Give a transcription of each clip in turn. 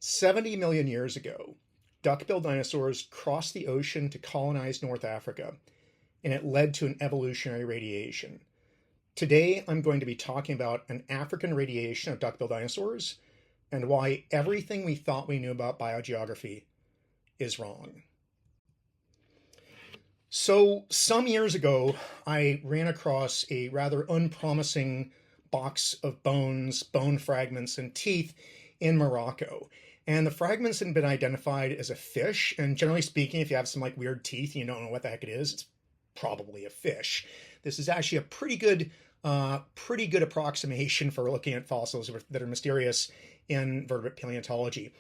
70 million years ago, duckbill dinosaurs crossed the ocean to colonize North Africa, and it led to an evolutionary radiation. Today, I'm going to be talking about an African radiation of duckbill dinosaurs and why everything we thought we knew about biogeography is wrong. So, some years ago, I ran across a rather unpromising box of bones, bone fragments, and teeth in Morocco. And the fragments had been identified as a fish. And generally speaking, if you have some weird teeth and you don't know what the heck it is, it's probably a fish. This is actually a pretty good approximation for looking at fossils that are mysterious in vertebrate paleontology.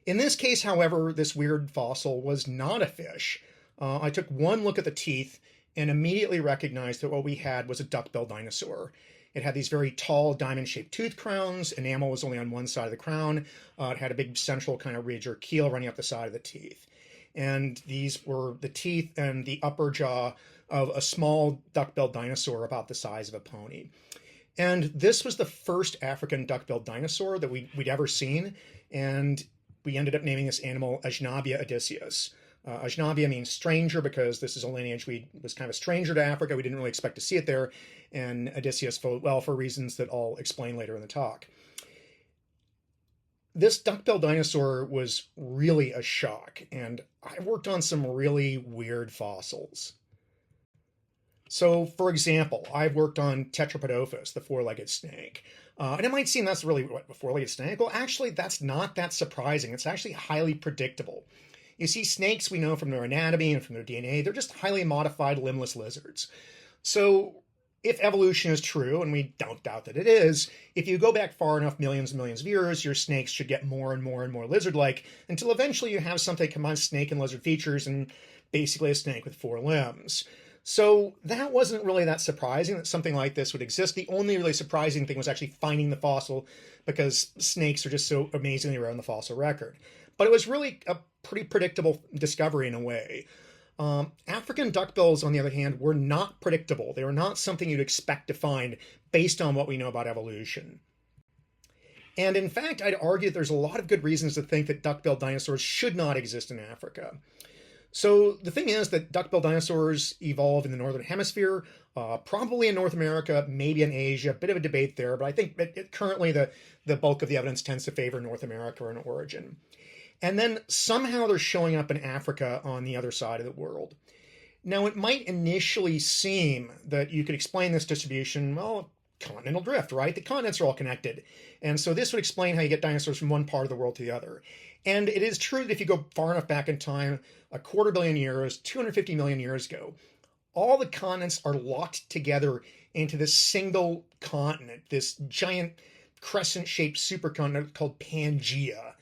In this case, however, this weird fossil was not a fish. I took one look at the teeth and immediately recognized that what we had was a duckbill dinosaur. It had these very tall diamond-shaped tooth crowns. Enamel was only on one side of the crown. It had a big central kind of ridge or keel running up the side of the teeth. And these were the teeth and the upper jaw of a small duckbill dinosaur about the size of a pony. And this was the first African duckbill dinosaur that we'd ever seen. And we ended up naming this animal Ajnabia odysseus. Ajnabia means stranger because this is a lineage was kind of a stranger to Africa. We didn't really expect to see it there. And Odysseus, for reasons that I'll explain later in the talk. This duckbill dinosaur was really a shock, and I worked on some really weird fossils. So, for example, I've worked on Tetrapodophis, the four-legged snake. And it might seem that's really a four-legged snake. Well, actually, that's not that surprising. It's actually highly predictable. You see, snakes, we know from their anatomy and from their DNA, they're just highly modified limbless lizards. So if evolution is true, and we don't doubt that it is, if you go back far enough, millions and millions of years, your snakes should get more and more and more lizard-like until eventually you have something that combines snake and lizard features and basically a snake with four limbs. So that wasn't really that surprising that something like this would exist. The only really surprising thing was actually finding the fossil, because snakes are just so amazingly rare in the fossil record. But it was really a pretty predictable discovery in a way. African duckbills, on the other hand, were not predictable. They were not something you'd expect to find based on what we know about evolution. And in fact, I'd argue that there's a lot of good reasons to think that duckbill dinosaurs should not exist in Africa. So the thing is that duckbill dinosaurs evolved in the northern hemisphere, probably in North America, maybe in Asia. A bit of a debate there, but I think currently the bulk of the evidence tends to favor North America in origin. And then somehow they're showing up in Africa on the other side of the world. Now, it might initially seem that you could explain this distribution, well, continental drift, right? The continents are all connected. And so this would explain how you get dinosaurs from one part of the world to the other. And it is true that if you go far enough back in time, a quarter billion years, 250 million years ago, all the continents are locked together into this single continent, this giant crescent-shaped supercontinent called Pangaea.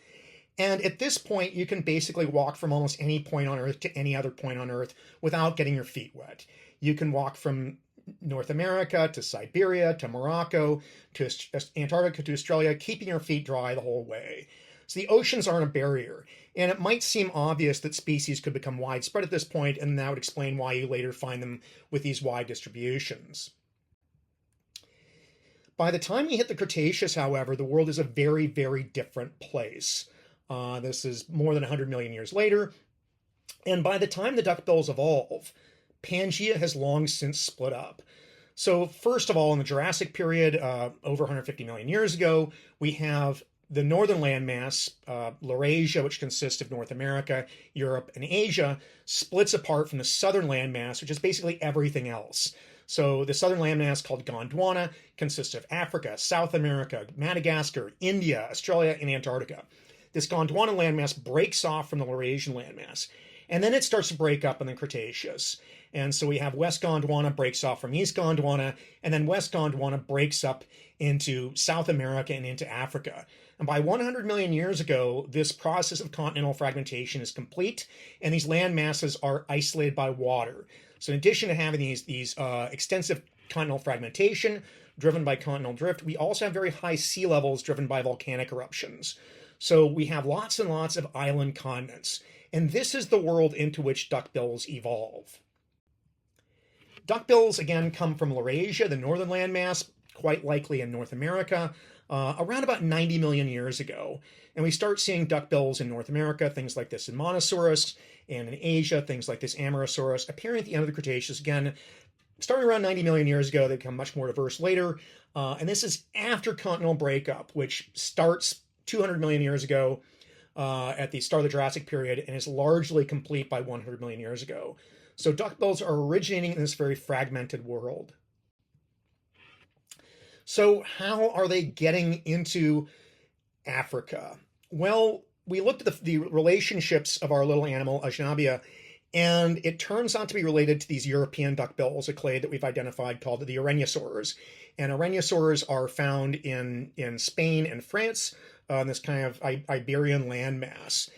And at this point, you can basically walk from almost any point on Earth to any other point on Earth without getting your feet wet. You can walk from North America to Siberia to Morocco to Antarctica to Australia, keeping your feet dry the whole way. So the oceans aren't a barrier. And it might seem obvious that species could become widespread at this point, and that would explain why you later find them with these wide distributions. By the time we hit the Cretaceous, however, the world is a very, very different place. This is more than 100 million years later. And by the time the duckbills evolve, Pangaea has long since split up. So first of all, in the Jurassic period, over 150 million years ago, we have the northern landmass, Laurasia, which consists of North America, Europe, and Asia, splits apart from the southern landmass, which is basically everything else. So the southern landmass, called Gondwana, consists of Africa, South America, Madagascar, India, Australia, and Antarctica. This Gondwana landmass breaks off from the Laurasian landmass, and then it starts to break up in the Cretaceous. And so we have West Gondwana breaks off from East Gondwana, and then West Gondwana breaks up into South America and into Africa. And by 100 million years ago, this process of continental fragmentation is complete, and these land masses are isolated by water. So in addition to having these extensive continental fragmentation driven by continental drift, we also have very high sea levels driven by volcanic eruptions. So we have lots and lots of island continents. And this is the world into which duckbills evolve. Duckbills, again, come from Laurasia, the northern landmass, quite likely in North America. around about 90 million years ago. And we start seeing duckbills in North America, things like this in Monosaurus, and in Asia, things like this Amorosaurus, appearing at the end of the Cretaceous. Again, starting around 90 million years ago, they become much more diverse later. And this is after continental breakup, which starts 200 million years ago at the start of the Jurassic period and is largely complete by 100 million years ago. So duckbills are originating in this very fragmented world. So how are they getting into Africa? Well, we looked at the relationships of our little animal, Ajnabia, and it turns out to be related to these European duckbills, a clade that we've identified called the Areniasaurs. And Areniasaurs are found in Spain and France, in this kind of Iberian landmass.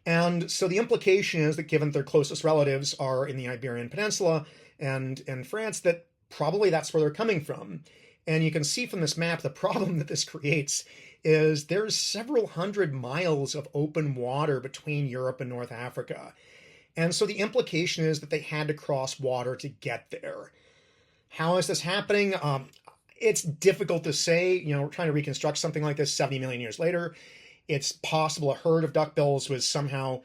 And so the implication is that given their closest relatives are in the Iberian Peninsula and in France, that probably that's where they're coming from. And you can see from this map, the problem that this creates is there's several hundred miles of open water between Europe and North Africa. And so the implication is that they had to cross water to get there. How is this happening? It's difficult to say. You know, we're trying to reconstruct something like this 70 million years later. It's possible a herd of duckbills was somehow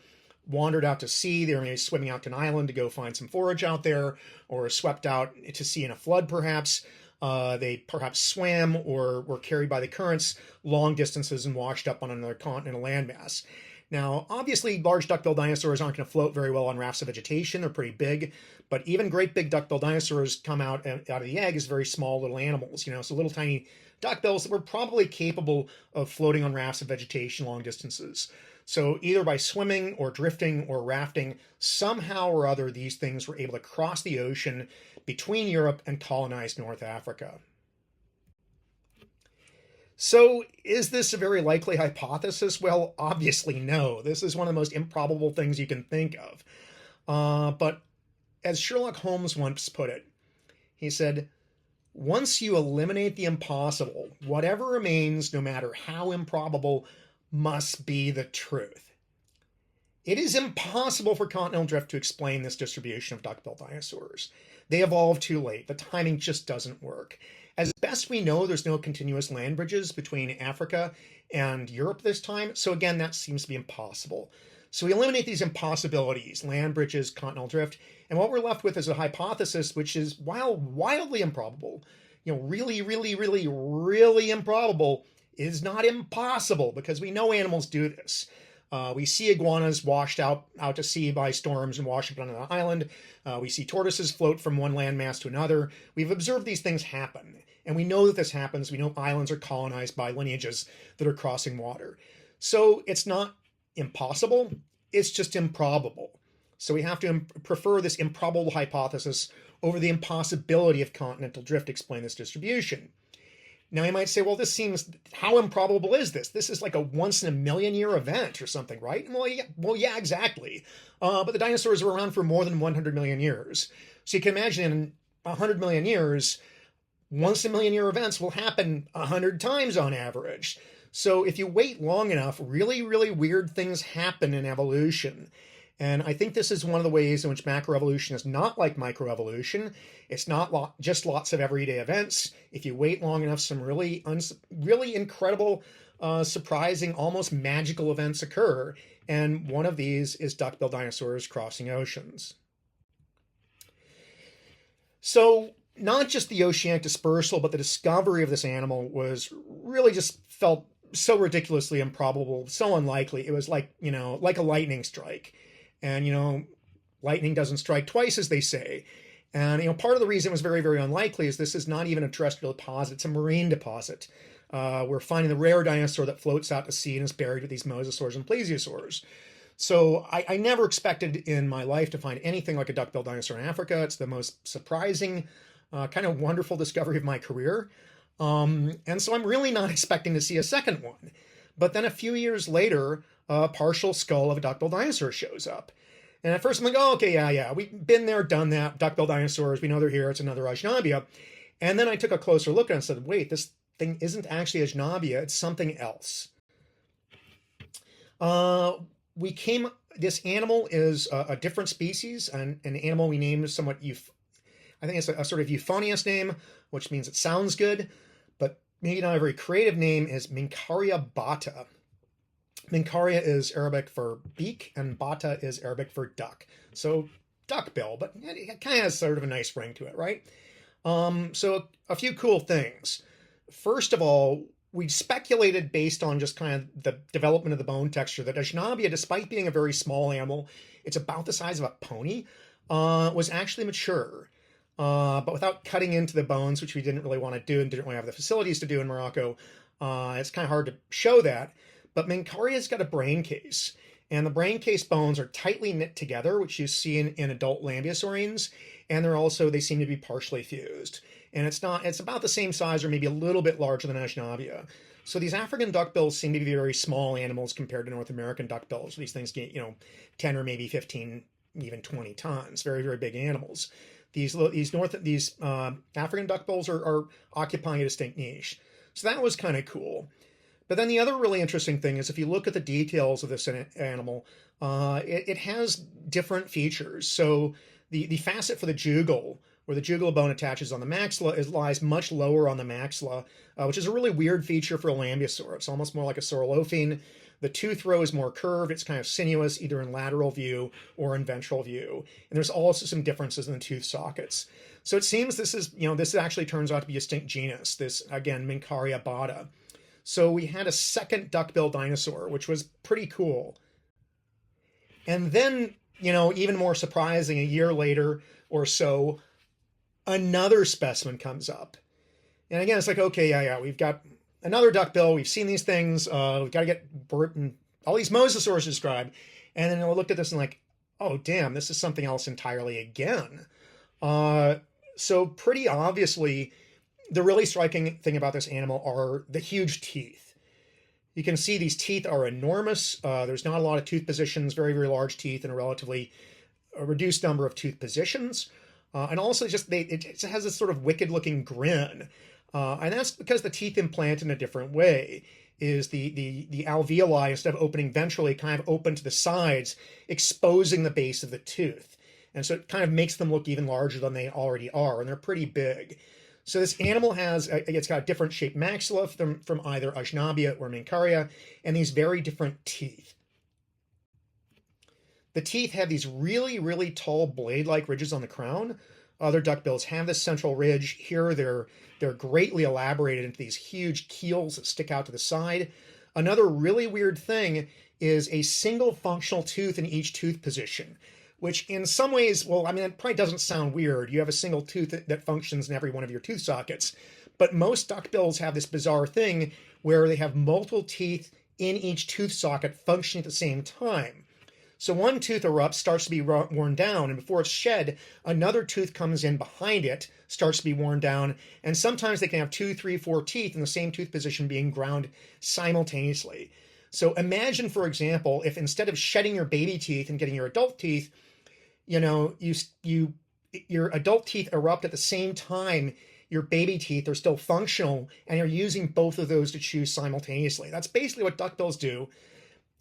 wandered out to sea. They were maybe swimming out to an island to go find some forage out there, or swept out to sea in a flood, perhaps. They perhaps swam or were carried by the currents long distances and washed up on another continental landmass. Now, obviously, large duckbill dinosaurs aren't going to float very well on rafts of vegetation. They're pretty big, but even great big duckbill dinosaurs come out of the egg as very small little animals, you know, so little tiny duckbills that were probably capable of floating on rafts of vegetation long distances. So either by swimming or drifting or rafting, somehow or other, these things were able to cross the ocean between Europe and colonize North Africa. So is this a very likely hypothesis? Well, obviously no. This is one of the most improbable things you can think of. But as Sherlock Holmes once put it, he said, once you eliminate the impossible, whatever remains, no matter how improbable, must be the truth. It is impossible for continental drift to explain this distribution of duckbill dinosaurs. They evolved too late. The timing just doesn't work. As best we know, there's no continuous land bridges between Africa and Europe this time. So again, that seems to be impossible. So we eliminate these impossibilities, land bridges, continental drift, and what we're left with is a hypothesis which is, while wildly improbable, you know, really, really, really, really improbable, is not impossible, because we know animals do this. We see iguanas washed out to sea by storms and washed up on an island. We see tortoises float from one landmass to another. We've observed these things happen, and we know that this happens. We know islands are colonized by lineages that are crossing water. So it's not impossible, it's just improbable. So we have to prefer this improbable hypothesis over the impossibility of continental drift to explain this distribution. Now you might say, well, this seems, how improbable is this? This is like a once in a million year event or something, right? Well, yeah, exactly. But the dinosaurs were around for more than 100 million years. So you can imagine in 100 million years, once in a million year events will happen 100 times on average. So if you wait long enough, really, really weird things happen in evolution. And I think this is one of the ways in which macroevolution is not like microevolution. It's not just lots of everyday events. If you wait long enough, some really incredible, surprising, almost magical events occur. And one of these is duckbill dinosaurs crossing oceans. So not just the oceanic dispersal, but the discovery of this animal was really just felt so ridiculously improbable, so unlikely. It was like, you know, like a lightning strike. And, you know, lightning doesn't strike twice, as they say. And, you know, part of the reason it was very, very unlikely is this is not even a terrestrial deposit. It's a marine deposit. We're finding the rare dinosaur that floats out to sea and is buried with these mosasaurs and plesiosaurs. So I never expected in my life to find anything like a duckbill dinosaur in Africa. It's the most surprising, kind of wonderful discovery of my career. And so I'm really not expecting to see a second one. But then a few years later, a partial skull of a duckbill dinosaur shows up. And at first I'm like, oh, okay, yeah, we've been there, done that. Duckbill dinosaurs, we know they're here. It's another Ajnabia. And then I took a closer look and said, wait, this thing isn't actually Ajnabia. It's something else. This animal is a different species, an animal we named somewhat, I think it's a sort of euphonious name, which means it sounds good. But maybe not a very creative name, is Mincaria bata. Mincaria is Arabic for beak, and bata is Arabic for duck. So duckbill, but it kind of has sort of a nice ring to it, right? So a few cool things. First of all, we speculated based on just kind of the development of the bone texture that Ajnabia, despite being a very small animal, it's about the size of a pony, was actually mature. But without cutting into the bones, which we didn't really want to do and didn't really have the facilities to do in Morocco, it's kind of hard to show that. But Mincaria's got a brain case, and the brain case bones are tightly knit together, which you see in adult lambeosaurines, and they seem to be partially fused. And it's about the same size or maybe a little bit larger than Ajnabia. So these African duckbills seem to be very small animals compared to North American duckbills. These things get, 10 or maybe 15, even 20 tons, very, very big animals. These African duckbills are occupying a distinct niche. So that was kind of cool. But then the other really interesting thing is if you look at the details of this animal, it has different features. So the facet for the jugal, where the jugal bone attaches on the maxilla, lies much lower on the maxilla, which is a really weird feature for a lambeosaur. It's almost more like a saurolophine. The tooth row is more curved. It's kind of sinuous, either in lateral view or in ventral view. And there's also some differences in the tooth sockets. So it seems this actually turns out to be a distinct genus, this, again, Mincaria bata. So we had a second duckbill dinosaur, which was pretty cool. And then, even more surprising, a year later or so, another specimen comes up. And again, it's like, okay, yeah, we've got another duckbill. We've seen these things. We've got to get Bert and all these mosasaurs described. And then I looked at this and like, oh, damn, this is something else entirely again. So pretty obviously, the really striking thing about this animal are the huge teeth. You can see these teeth are enormous. There's not a lot of tooth positions, very, very large teeth, and a relatively reduced number of tooth positions. And also it has this sort of wicked looking grin. And that's because the teeth implant in a different way. Is the alveoli, instead of opening ventrally, kind of open to the sides, exposing the base of the tooth. And so it kind of makes them look even larger than they already are, and they're pretty big. So this animal it's got a different shaped maxilla from either Ajnabia or Mincaria, and these very different teeth. The teeth have these really, really tall blade-like ridges on the crown. Other duckbills have this central ridge. Here they're greatly elaborated into these huge keels that stick out to the side. Another really weird thing is a single functional tooth in each tooth position, which in some ways, it probably doesn't sound weird. You have a single tooth that functions in every one of your tooth sockets. But most duckbills have this bizarre thing where they have multiple teeth in each tooth socket functioning at the same time. So one tooth erupts, starts to be worn down, and before it's shed, another tooth comes in behind it, starts to be worn down, and sometimes they can have 2, 3, 4 teeth in the same tooth position being ground simultaneously. So imagine, for example, if instead of shedding your baby teeth and getting your adult teeth, your adult teeth erupt at the same time your baby teeth are still functional, and you're using both of those to chew simultaneously. That's basically what duckbills do,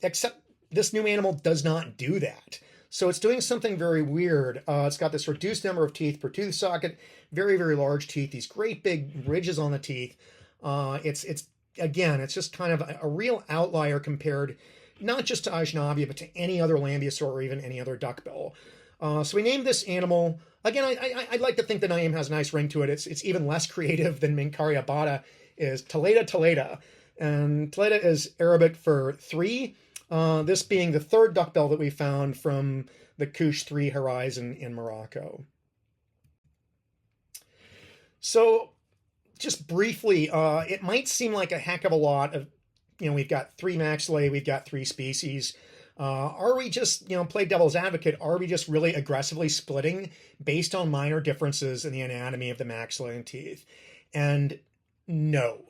except this new animal does not do that. So it's doing something very weird. It's got this reduced number of teeth per tooth socket, very, very large teeth, these great big ridges on the teeth. It's just kind of a real outlier compared not just to Ajnabia, but to any other lambeosaur or even any other duckbill. So we named this animal, again, I'd like to think the name has a nice ring to it. It's even less creative than Mincaria bata, is Taleda. And Taleda is Arabic for 3. This being the third duckbill that we found from the Kouch 3 horizon in Morocco. So just briefly, it might seem like a heck of a lot of, we've got 3 maxillae, we've got 3 species. Are we just, play devil's advocate, are we just really aggressively splitting based on minor differences in the anatomy of the maxillae and teeth? And no.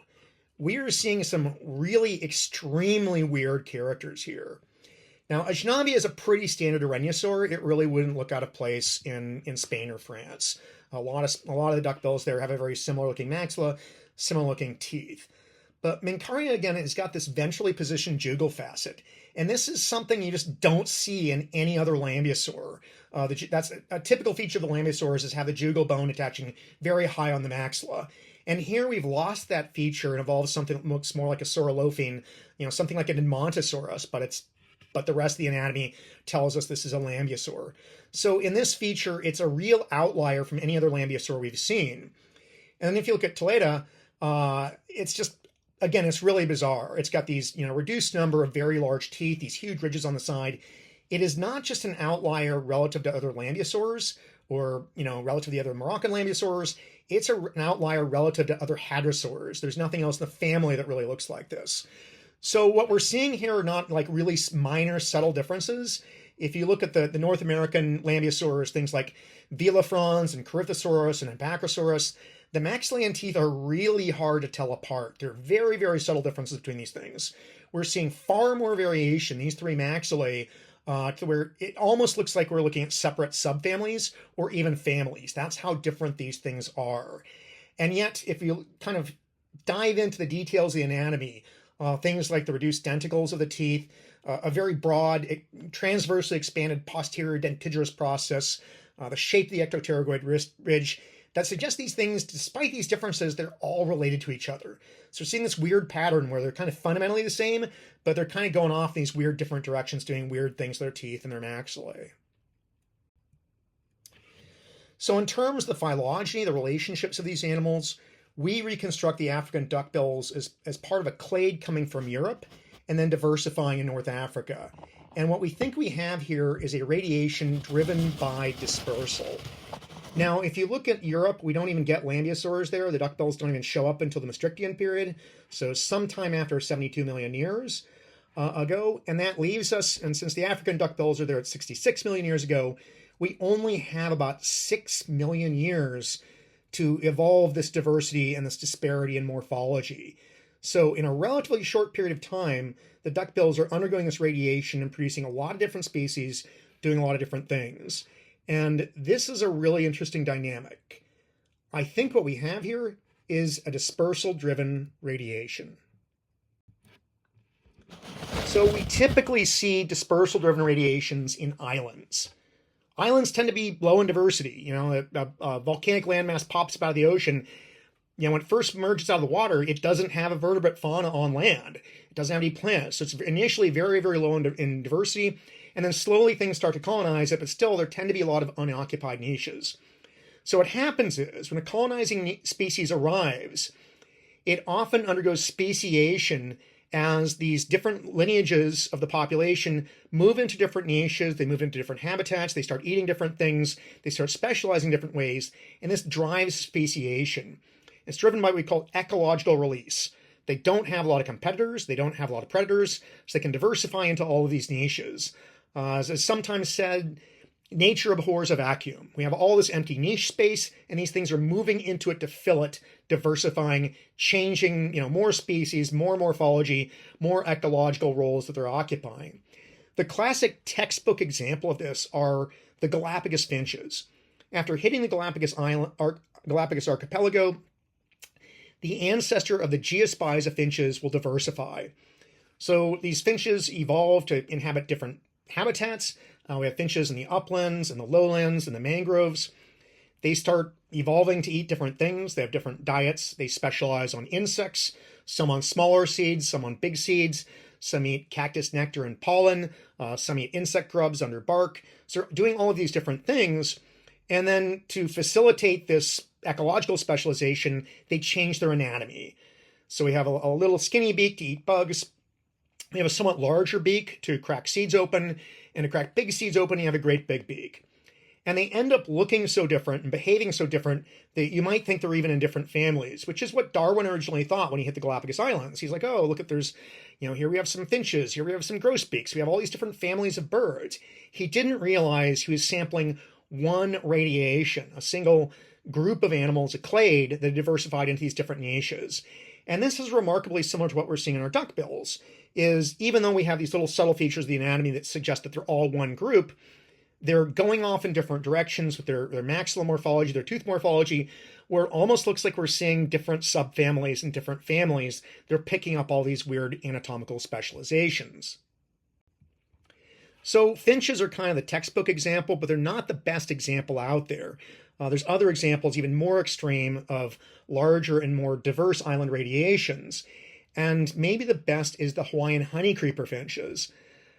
We are seeing some really extremely weird characters here. Now, Ajnabia is a pretty standard Areniasaur. It really wouldn't look out of place in Spain or France. A lot of the duckbills there have a very similar looking maxilla, similar looking teeth. But Mincaria, again, has got this ventrally positioned jugal facet. And this is something you just don't see in any other lambeosaur. That's a typical feature of the lambeosaurs, is have the jugal bone attaching very high on the maxilla. And here we've lost that feature and evolved something that looks more like a saurolophine, something like an Edmontosaurus, but the rest of the anatomy tells us this is a lambeosaur. So in this feature, it's a real outlier from any other lambeosaur we've seen. And then if you look at Toledo, it's just, again, it's really bizarre. It's got these, reduced number of very large teeth, these huge ridges on the side. It is not just an outlier relative to other lambeosaurs or, relative to the other Moroccan lambeosaurs. It's an outlier relative to other hadrosaurs. There's nothing else in the family that really looks like this. So what we're seeing here are not like really minor, subtle differences. If you look at the North American lambeosaurs, things like Velafrons and Corythosaurus and Bacrosaurus, the maxillae and teeth are really hard to tell apart. There are very, very subtle differences between these things. We're seeing far more variation, these three maxillae, to where it almost looks like we're looking at separate subfamilies or even families. That's how different these things are. And yet, if you kind of dive into the details of the anatomy, things like the reduced denticles of the teeth, a very broad, transversely expanded posterior dentigerous process, the shape of the ectopterygoid ridge, that suggests these things, despite these differences, they're all related to each other. So we're seeing this weird pattern where they're kind of fundamentally the same, but they're kind of going off in these weird different directions, doing weird things to their teeth and their maxillae. So in terms of the phylogeny, the relationships of these animals, we reconstruct the African duckbills as part of a clade coming from Europe and then diversifying in North Africa. And what we think we have here is a radiation driven by dispersal. Now, if you look at Europe, we don't even get lambeosaurs there. The duckbills don't even show up until the Maastrichtian period, so sometime after 72 million years ago. And that leaves us, and since the African duckbills are there at 66 million years ago, we only have about 6 million years to evolve this diversity and this disparity in morphology. So in a relatively short period of time, the duckbills are undergoing this radiation and producing a lot of different species, doing a lot of different things. And this is a really interesting dynamic. I think what we have here is a dispersal-driven radiation. So we typically see dispersal-driven radiations in islands. Islands tend to be low in diversity. A volcanic landmass pops up out of the ocean. When it first emerges out of the water, it doesn't have a vertebrate fauna on land. It doesn't have any plants. So it's initially very, very low in diversity. And then slowly things start to colonize it, but still there tend to be a lot of unoccupied niches. So what happens is when a colonizing species arrives, it often undergoes speciation as these different lineages of the population move into different niches, they move into different habitats, they start eating different things, they start specializing different ways, and this drives speciation. It's driven by what we call ecological release. They don't have a lot of competitors, they don't have a lot of predators, so they can diversify into all of these niches. As is sometimes said, nature abhors a vacuum. We have all this empty niche space, and these things are moving into it to fill it, diversifying, changing, more species, more morphology, more ecological roles that they're occupying. The classic textbook example of this are the Galapagos finches. After hitting the Galapagos archipelago, the ancestor of the Geospiza finches will diversify. So these finches evolve to inhabit different habitats. We have finches in the uplands and the lowlands and the mangroves. They start evolving to eat different things. They have different diets. They specialize on insects, some on smaller seeds, some on big seeds. Some eat cactus nectar and pollen. Some eat insect grubs under bark. So doing all of these different things. And then to facilitate this ecological specialization, they change their anatomy. So we have a little skinny beak to eat bugs. We have a somewhat larger beak to crack seeds open, and to crack big seeds open, you have a great big beak. And they end up looking so different and behaving so different that you might think they're even in different families, which is what Darwin originally thought when he hit the Galapagos Islands. He's like, oh, look at here we have some finches, here we have some grosbeaks, we have all these different families of birds. He didn't realize he was sampling one radiation, a single group of animals, a clade that diversified into these different niches. And this is remarkably similar to what we're seeing in our duckbills, is even though we have these little subtle features of the anatomy that suggest that they're all one group, they're going off in different directions with their maxillar morphology, their tooth morphology, where it almost looks like we're seeing different subfamilies and different families. They're picking up all these weird anatomical specializations. So finches are kind of the textbook example, but they're not the best example out there. There's other examples, even more extreme, of larger and more diverse island radiations. And maybe the best is the Hawaiian honeycreeper finches.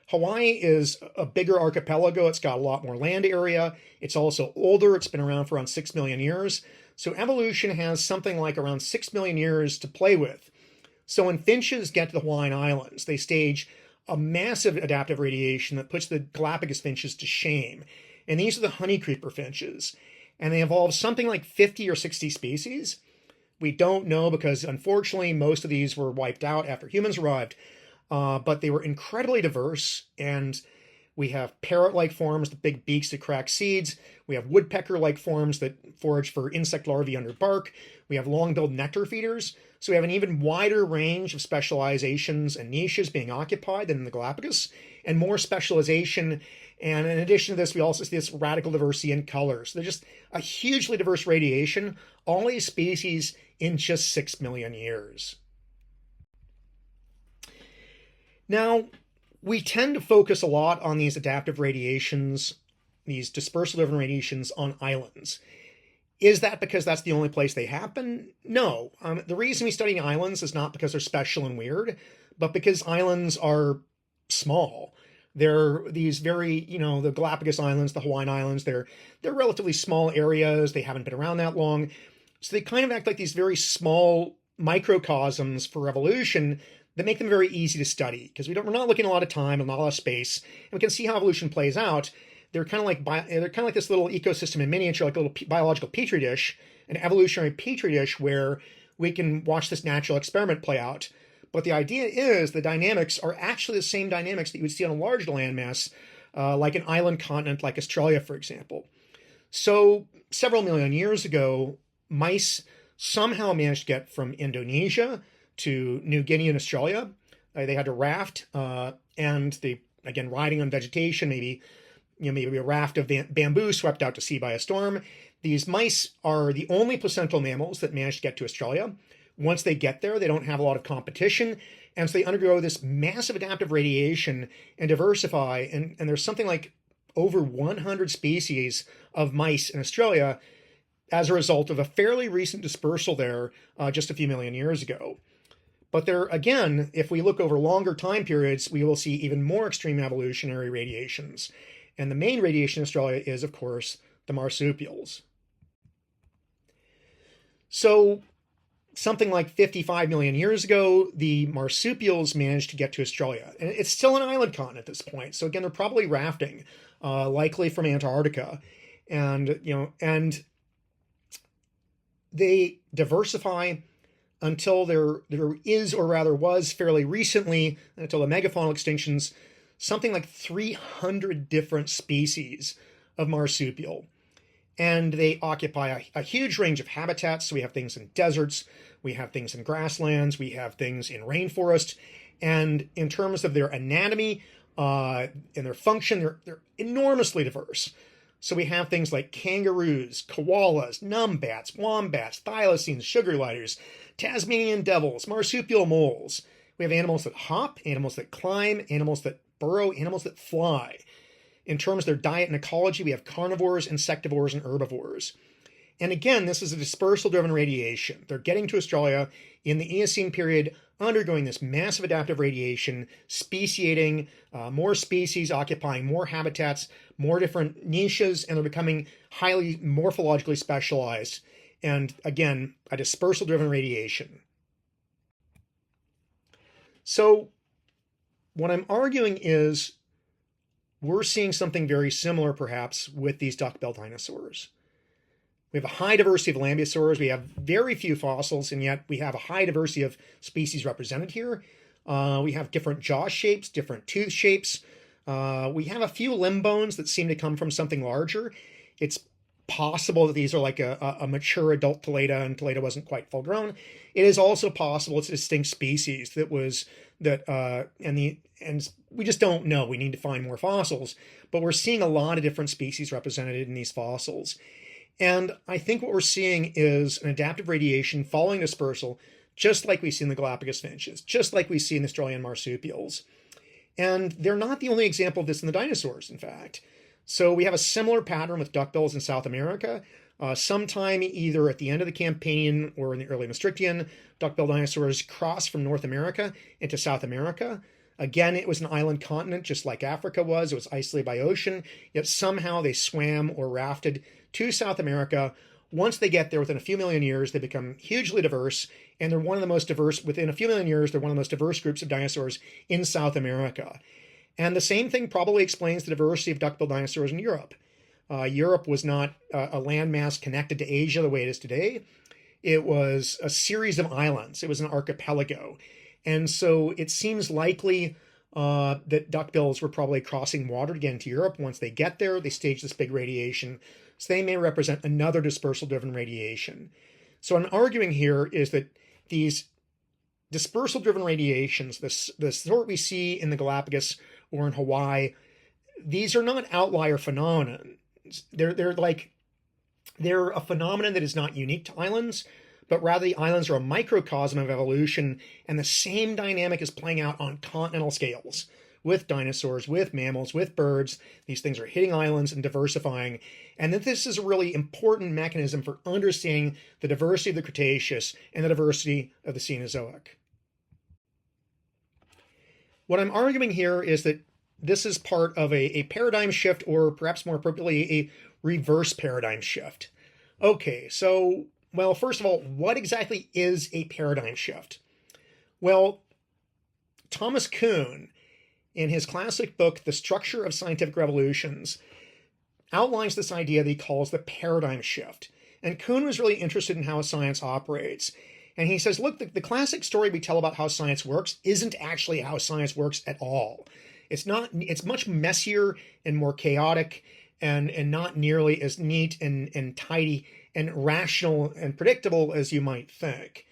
Hawaii is a bigger archipelago. It's got a lot more land area. It's also older. It's been around for around 6 million years. So evolution has something like around 6 million years to play with. So when finches get to the Hawaiian Islands, they stage a massive adaptive radiation that puts the Galapagos finches to shame. And these are the honeycreeper finches. And they evolved something like 50 or 60 species. We don't know because, unfortunately, most of these were wiped out after humans arrived. But they were incredibly diverse, and we have parrot-like forms, the big beaks that crack seeds. We have woodpecker-like forms that forage for insect larvae under bark. We have long-billed nectar feeders. So we have an even wider range of specializations and niches being occupied than in the Galapagos, and more specialization. And in addition to this, we also see this radical diversity in colors. They're just a hugely diverse radiation, all these species in just 6 million years. Now, we tend to focus a lot on these adaptive radiations, these dispersal-driven radiations on islands. Is that because that's the only place they happen? No. The reason we study islands is not because they're special and weird, but because islands are small. They're these very, the Galapagos Islands, the Hawaiian Islands, they're relatively small areas. They haven't been around that long. So they kind of act like these very small microcosms for evolution that make them very easy to study because we're not looking at a lot of time and not a lot of space, and we can see how evolution plays out. They're kind of like this little ecosystem in miniature, like a little biological petri dish, an evolutionary petri dish where we can watch this natural experiment play out. But the idea is the dynamics are actually the same dynamics that you would see on a large landmass, like an island continent like Australia, for example. So several million years ago, mice somehow managed to get from Indonesia to New Guinea and Australia. They had to raft, and they, again, riding on vegetation, maybe a raft of bamboo swept out to sea by a storm. These mice are the only placental mammals that manage to get to Australia. Once they get there, they don't have a lot of competition, and so they undergo this massive adaptive radiation and diversify, and there's something like over 100 species of mice in Australia as a result of a fairly recent dispersal there just a few million years ago. But there, again, if we look over longer time periods, we will see even more extreme evolutionary radiations. And the main radiation in Australia is, of course, the marsupials. So something like 55 million years ago, the marsupials managed to get to Australia. And it's still an island continent at this point. So again, they're probably rafting, likely from Antarctica. And they diversify until there is, or rather was fairly recently, until the megafaunal extinctions, something like 300 different species of marsupial. And they occupy a huge range of habitats. So we have things in deserts, we have things in grasslands, we have things in rainforest. And in terms of their anatomy and their function, they're enormously diverse. So we have things like kangaroos, koalas, numbats, wombats, thylacines, sugar gliders, Tasmanian devils, marsupial moles. We have animals that hop, animals that climb, animals that burrow, animals that fly. In terms of their diet and ecology, we have carnivores, insectivores, and herbivores. And again, this is a dispersal-driven radiation. They're getting to Australia in the Eocene period, undergoing this massive adaptive radiation, speciating, more species occupying more habitats, more different niches, and they're becoming highly morphologically specialized. And again, a dispersal-driven radiation. So what I'm arguing is we're seeing something very similar, perhaps, with these duckbill dinosaurs. We have a high diversity of lambeosaurs. We have very few fossils, and yet we have a high diversity of species represented here. We have different jaw shapes, different tooth shapes. We have a few limb bones that seem to come from something larger. It's possible that these are like a mature adult Toledo, and Toledo wasn't quite full grown. It is also possible it's a distinct species and we just don't know. We need to find more fossils, but we're seeing a lot of different species represented in these fossils. And I think what we're seeing is an adaptive radiation following dispersal, just like we see in the Galapagos finches, just like we see in the Australian marsupials. And they're not the only example of this in the dinosaurs, in fact. So we have a similar pattern with duckbills in South America. Sometime either at the end of the Campanian or in the early Maastrichtian, duckbill dinosaurs crossed from North America into South America. Again, it was an island continent, just like Africa was. It was isolated by ocean, yet somehow they swam or rafted to South America. Once they get there, within a few million years, they become hugely diverse, and they're one of the most diverse, within a few million years, they're one of the most diverse groups of dinosaurs in South America. And the same thing probably explains the diversity of duckbill dinosaurs in Europe. Europe was not a landmass connected to Asia the way it is today. It was a series of islands. It was an archipelago. And so it seems likely that duckbills were probably crossing water to get into Europe. Once they get there, they stage this big radiation. So they may represent another dispersal-driven radiation. So what I'm arguing here is that these dispersal-driven radiations, the sort we see in the Galapagos or in Hawaii, these are not outlier phenomena. They're a phenomenon that is not unique to islands, but rather the islands are a microcosm of evolution, and the same dynamic is playing out on continental scales with dinosaurs, with mammals, with birds. These things are hitting islands and diversifying, and that this is a really important mechanism for understanding the diversity of the Cretaceous and the diversity of the Cenozoic. What I'm arguing here is that this is part of a paradigm shift, or perhaps more appropriately, a reverse paradigm shift. Okay, so, well, first of all, what exactly is a paradigm shift? Well, Thomas Kuhn, in his classic book, The Structure of Scientific Revolutions, outlines this idea that he calls the paradigm shift. And Kuhn was really interested in how science operates. And he says, look, the classic story we tell about how science works isn't actually how science works at all. It's much messier and more chaotic and not nearly as neat and tidy and rational and predictable as you might think.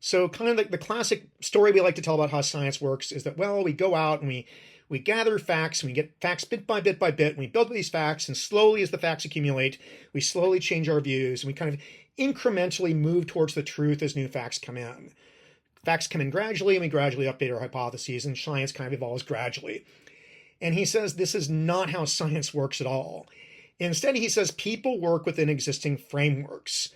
So kind of the classic story we like to tell about how science works is that, well, we go out and we gather facts, and we get facts bit by bit by bit, and we build these facts, and slowly as the facts accumulate, we slowly change our views, and we kind of incrementally move towards the truth as new facts come in. Facts come in gradually, and we gradually update our hypotheses, and science kind of evolves gradually. And he says this is not how science works at all. Instead, he says people work within existing frameworks.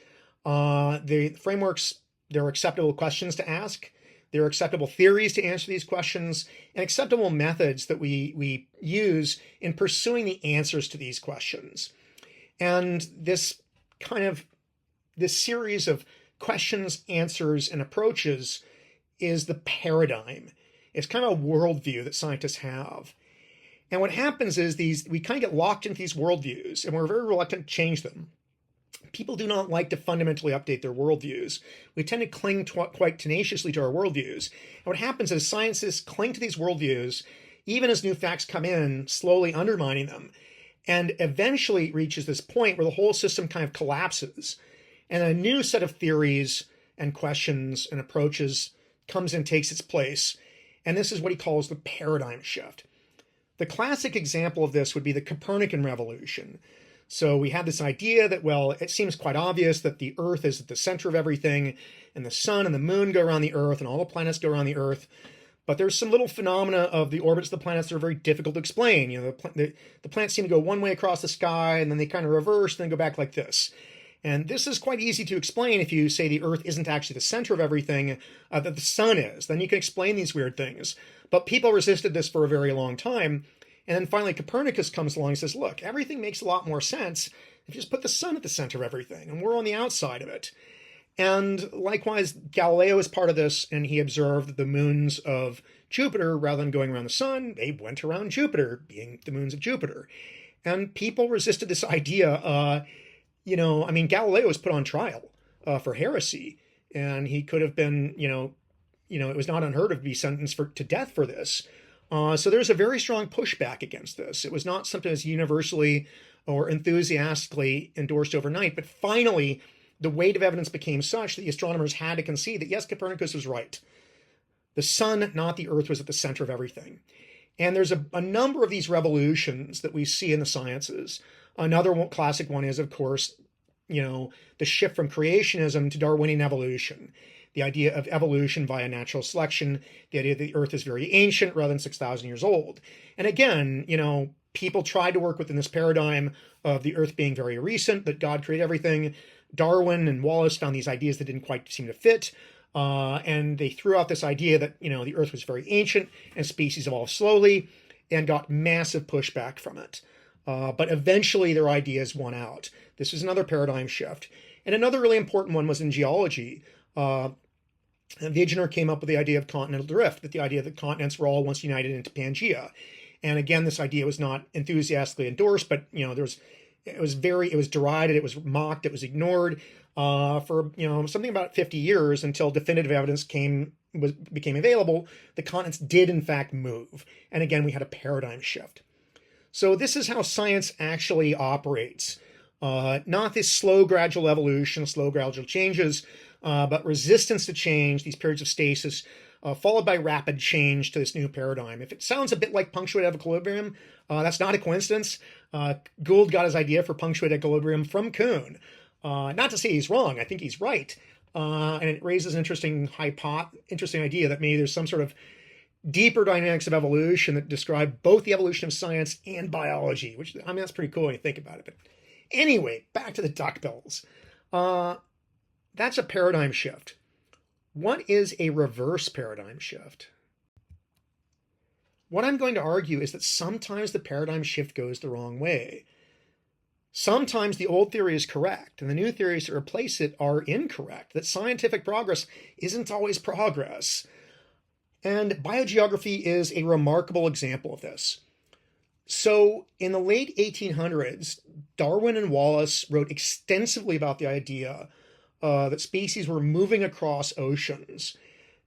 The frameworks, there are acceptable questions to ask, there are acceptable theories to answer these questions, and acceptable methods that we use in pursuing the answers to these questions. And this series of questions, answers, and approaches is the paradigm. It's kind of a worldview that scientists have. And what happens is we kind of get locked into these worldviews, and we're very reluctant to change them. People do not like to fundamentally update their worldviews. We tend to cling quite tenaciously to our worldviews. And what happens is scientists cling to these worldviews, even as new facts come in, slowly undermining them. And eventually it reaches this point where the whole system kind of collapses. And a new set of theories and questions and approaches comes and takes its place. And this is what he calls the paradigm shift. The classic example of this would be the Copernican revolution. So we have this idea that, well, it seems quite obvious that the Earth is at the center of everything, and the sun and the moon go around the Earth, and all the planets go around the Earth. But there's some little phenomena of the orbits of the planets that are very difficult to explain. You know, the planets seem to go one way across the sky, and then they kind of reverse, and then go back like this. And this is quite easy to explain if you say the Earth isn't actually the center of everything, that the sun is. Then you can explain these weird things. But people resisted this for a very long time. And then finally Copernicus comes along and says, look, everything makes a lot more sense if you just put the sun at the center of everything, and we're on the outside of it. And likewise, Galileo is part of this, and he observed that the moons of Jupiter, rather than going around the sun, they went around Jupiter, being the moons of Jupiter. And people resisted this idea. Galileo was put on trial for heresy, and he could have been, it was not unheard of to be sentenced to death for this. So there's a very strong pushback against this. It was not something that's universally or enthusiastically endorsed overnight, but finally the weight of evidence became such that the astronomers had to concede that, yes, Copernicus was right. The sun, not the Earth, was at the center of everything. And there's a number of these revolutions that we see in the sciences. Another classic one is, of course, the shift from creationism to Darwinian evolution. The idea of evolution via natural selection, the idea that the Earth is very ancient rather than 6,000 years old. And again, people tried to work within this paradigm of the Earth being very recent, that God created everything. Darwin and Wallace found these ideas that didn't quite seem to fit. And they threw out this idea that, the Earth was very ancient and species evolved slowly, and got massive pushback from it. But eventually their ideas won out. This was another paradigm shift. And another really important one was in geology. Wegener came up with the idea of continental drift, that the idea that continents were all once united into Pangaea. And again, this idea was not enthusiastically endorsed, but it was derided, it was mocked, it was ignored for something about 50 years until definitive evidence became available. The continents did in fact move, and again we had a paradigm shift. So this is how science actually operates. Not this slow gradual evolution, slow gradual changes, but resistance to change, these periods of stasis, followed by rapid change to this new paradigm. If it sounds a bit like punctuated equilibrium, that's not a coincidence. Gould got his idea for punctuated equilibrium from Kuhn. Not to say he's wrong, I think he's right. And it raises an interesting idea that maybe there's some sort of deeper dynamics of evolution that describe both the evolution of science and biology, which, that's pretty cool when you think about it. But anyway, back to the duckbills. That's a paradigm shift. What is a reverse paradigm shift? What I'm going to argue is that sometimes the paradigm shift goes the wrong way. Sometimes the old theory is correct, and the new theories that replace it are incorrect, that scientific progress isn't always progress. And biogeography is a remarkable example of this. So in the late 1800s, Darwin and Wallace wrote extensively about the idea that species were moving across oceans,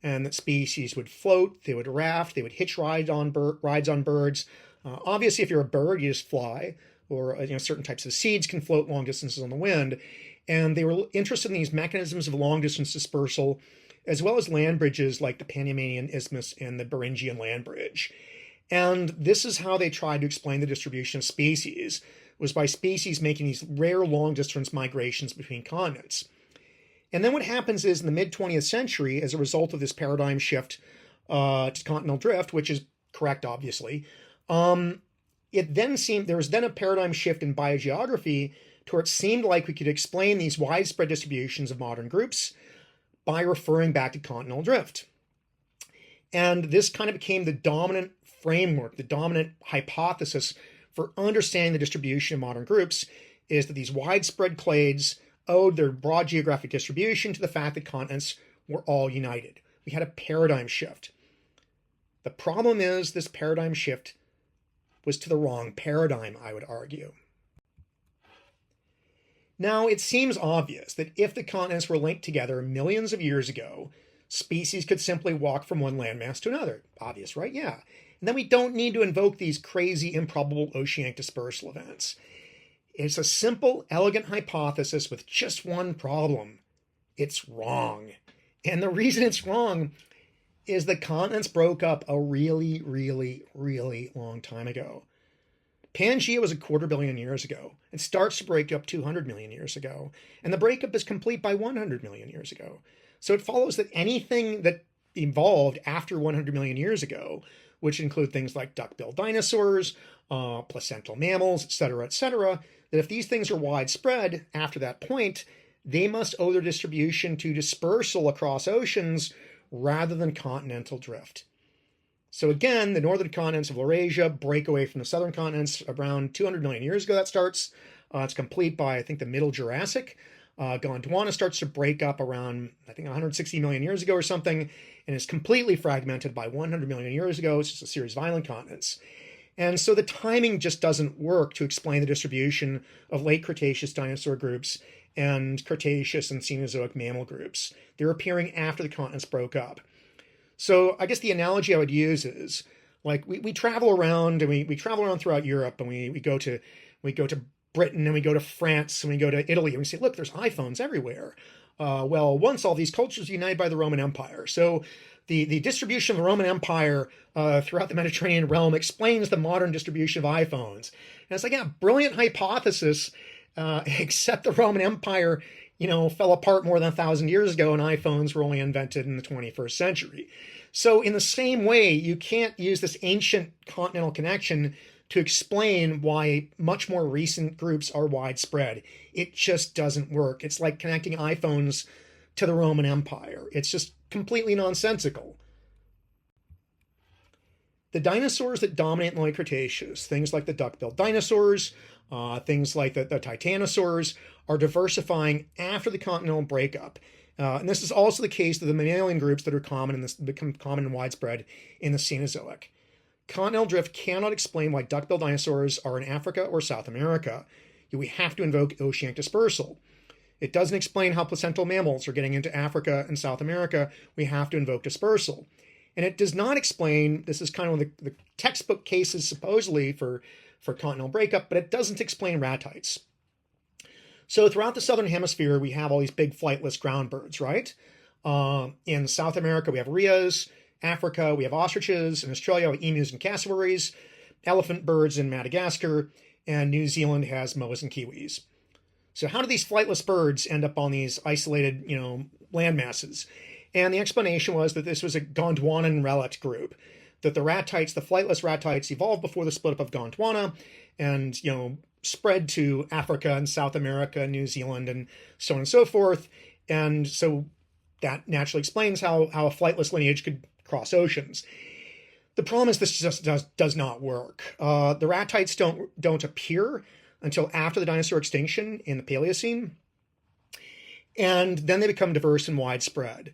and that species would float, they would raft, they would hitch rides on birds. Obviously, if you're a bird, you just fly, or certain types of seeds can float long distances on the wind. And they were interested in these mechanisms of long-distance dispersal, as well as land bridges like the Panamanian Isthmus and the Beringian land bridge. And this is how they tried to explain the distribution of species, was by species making these rare long-distance migrations between continents. And then what happens is in the mid-20th century, as a result of this paradigm shift to continental drift, which is correct, obviously, there was then a paradigm shift in biogeography to where it seemed like we could explain these widespread distributions of modern groups by referring back to continental drift. And this kind of became the dominant framework, the dominant hypothesis for understanding the distribution of modern groups, is that these widespread clades owed their broad geographic distribution to the fact that continents were all united. We had a paradigm shift. The problem is this paradigm shift was to the wrong paradigm, I would argue. Now, it seems obvious that if the continents were linked together millions of years ago, species could simply walk from one landmass to another. Obvious, right? Yeah. And then we don't need to invoke these crazy, improbable oceanic dispersal events. It's a simple, elegant hypothesis with just one problem. It's wrong. And the reason it's wrong is the continents broke up a really, really, really long time ago. Pangaea was 250 million years ago. It starts to break up 200 million years ago. And the breakup is complete by 100 million years ago. So it follows that anything that evolved after 100 million years ago, which include things like duckbill dinosaurs, placental mammals, etc., that if these things are widespread after that point, they must owe their distribution to dispersal across oceans rather than continental drift. So again, the northern continents of Laurasia break away from the southern continents around 200 million years ago. That starts. It's complete by, I think, the middle Jurassic. Gondwana starts to break up around, I think, 160 million years ago or something, and is completely fragmented by 100 million years ago. It's just a series of island continents. And so the timing just doesn't work to explain the distribution of late Cretaceous dinosaur groups and Cretaceous and Cenozoic mammal groups. They're appearing after the continents broke up. So I guess the analogy I would use is, like, we travel around, and we travel around throughout Europe, and we go to Britain, and we go to France, and we go to Italy, and we say, look, there's iPhones everywhere. Well, once all these cultures were united by the Roman Empire. So the distribution of the Roman Empire throughout the Mediterranean realm explains the modern distribution of iPhones. And it's like, yeah, brilliant hypothesis, except the Roman Empire fell apart more than 1,000 years ago, and iPhones were only invented in the 21st century. So in the same way, you can't use this ancient continental connection to explain why much more recent groups are widespread. It just doesn't work. It's like connecting iPhones to the Roman Empire. It's just completely nonsensical. The dinosaurs that dominate in the late Cretaceous, things like the Duckbill dinosaurs, things like the titanosaurs, are diversifying after the continental breakup. And this is also the case of the mammalian groups that are become common and widespread in the Cenozoic. Continental drift cannot explain why duckbill dinosaurs are in Africa or South America. We have to invoke oceanic dispersal. It doesn't explain how placental mammals are getting into Africa and South America. We have to invoke dispersal. And it does not explain, this is kind of one of the textbook cases supposedly for continental breakup, but it doesn't explain ratites. So throughout the southern hemisphere, we have all these big flightless ground birds, right? In South America, we have rheas. Africa, we have ostriches. In Australia, we have emus and cassowaries. Elephant birds in Madagascar. And New Zealand has moas and kiwis. So how do these flightless birds end up on these isolated, land masses? And the explanation was that this was a Gondwanan relict group, that the ratites, the flightless ratites, evolved before the split up of Gondwana and, spread to Africa and South America, New Zealand, and so on and so forth. And so that naturally explains how a flightless lineage could cross oceans. The problem is this just does not work. The ratites don't appear until after the dinosaur extinction in the Paleocene, and then they become diverse and widespread.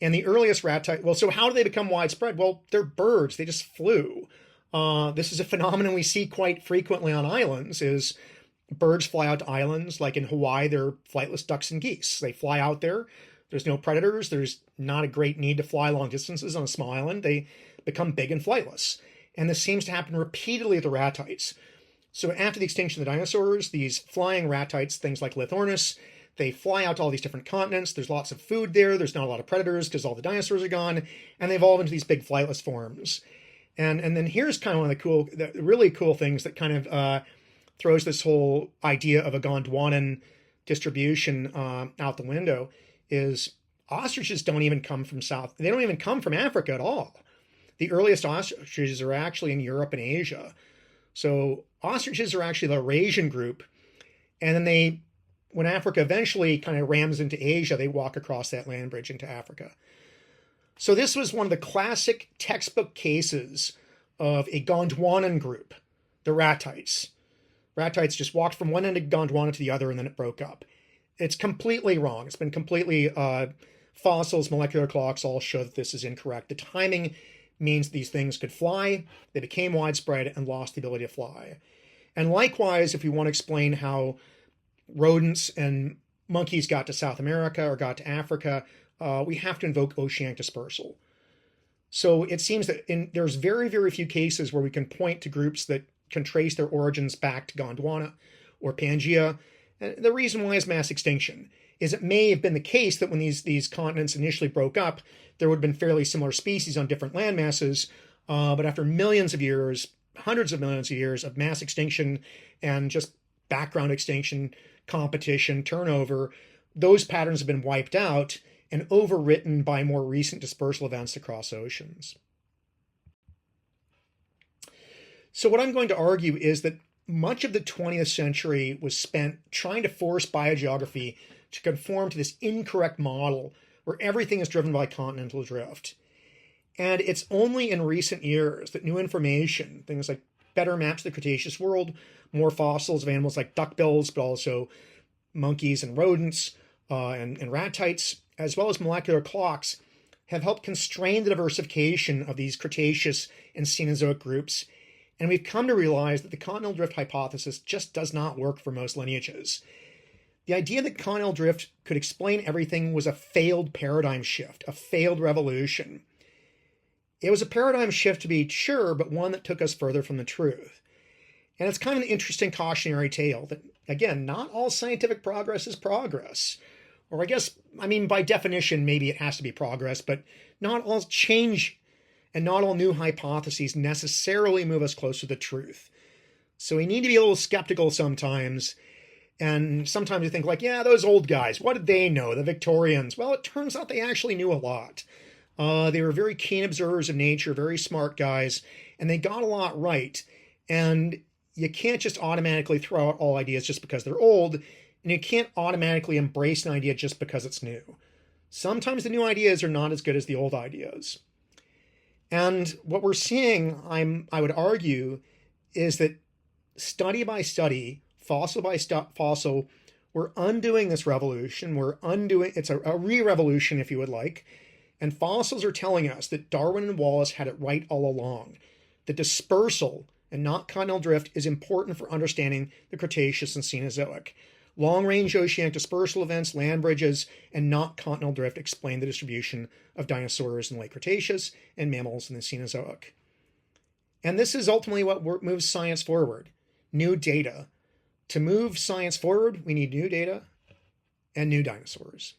And the earliest ratite, well, so how do they become widespread? Well, they're birds. They just flew. This is a phenomenon we see quite frequently on islands, is birds fly out to islands. Like in Hawaii, they're flightless ducks and geese. They fly out there. There's no predators. There's not a great need to fly long distances on a small island. They become big and flightless. And this seems to happen repeatedly at the ratites. So after the extinction of the dinosaurs, these flying ratites, things like Lithornis, they fly out to all these different continents. There's lots of food there. There's not a lot of predators because all the dinosaurs are gone. And they evolve into these big flightless forms. And then here's kind of one of the really cool things that kind of throws this whole idea of a Gondwanan distribution out the window is ostriches don't even come from they don't even come from Africa at all. The earliest ostriches are actually in Europe and Asia. So ostriches are actually the Eurasian group. And then when Africa eventually kind of rams into Asia, they walk across that land bridge into Africa. So this was one of the classic textbook cases of a Gondwanan group, the ratites. Ratites just walked from one end of Gondwana to the other, and then it broke up. It's completely wrong. It's been completely, fossils, molecular clocks all show that this is incorrect. The timing means these things could fly. They became widespread and lost the ability to fly. And likewise, if we want to explain how rodents and monkeys got to South America or got to Africa, we have to invoke oceanic dispersal. So it seems that there's very, very few cases where we can point to groups that can trace their origins back to Gondwana or Pangaea. And the reason why is mass extinction. Is it may have been the case that when these continents initially broke up, there would have been fairly similar species on different land masses, but after millions of years, hundreds of millions of years of mass extinction and just background extinction, competition, turnover, those patterns have been wiped out and overwritten by more recent dispersal events across oceans. So what I'm going to argue is that much of the 20th century was spent trying to force biogeography to conform to this incorrect model where everything is driven by continental drift. And it's only in recent years that new information, things like better maps of the Cretaceous world, more fossils of animals like duckbills, but also monkeys and rodents and ratites, as well as molecular clocks, have helped constrain the diversification of these Cretaceous and Cenozoic groups. And we've come to realize that the continental drift hypothesis just does not work for most lineages. The idea that continental drift could explain everything was a failed paradigm shift, a failed revolution. It was a paradigm shift to be sure, but one that took us further from the truth. And it's kind of an interesting cautionary tale that, again, not all scientific progress is progress. Or by definition, maybe it has to be progress, but not all change and not all new hypotheses necessarily move us closer to the truth. So we need to be a little skeptical sometimes And sometimes you think like, yeah, those old guys, what did they know? The Victorians. Well, it turns out they actually knew a lot. They were very keen observers of nature, very smart guys, and they got a lot right. And you can't just automatically throw out all ideas just because they're old, and you can't automatically embrace an idea just because it's new. Sometimes the new ideas are not as good as the old ideas. And what we're seeing, I would argue, is that study by study, fossil by fossil, we're undoing this revolution. It's a re-revolution, if you would like. And fossils are telling us that Darwin and Wallace had it right all along. The dispersal and not continental drift is important for understanding the Cretaceous and Cenozoic. Long-range oceanic dispersal events, land bridges, and not continental drift explain the distribution of dinosaurs in the late Cretaceous and mammals in the Cenozoic. And this is ultimately what moves science forward. New data. To move science forward, we need new data and new dinosaurs.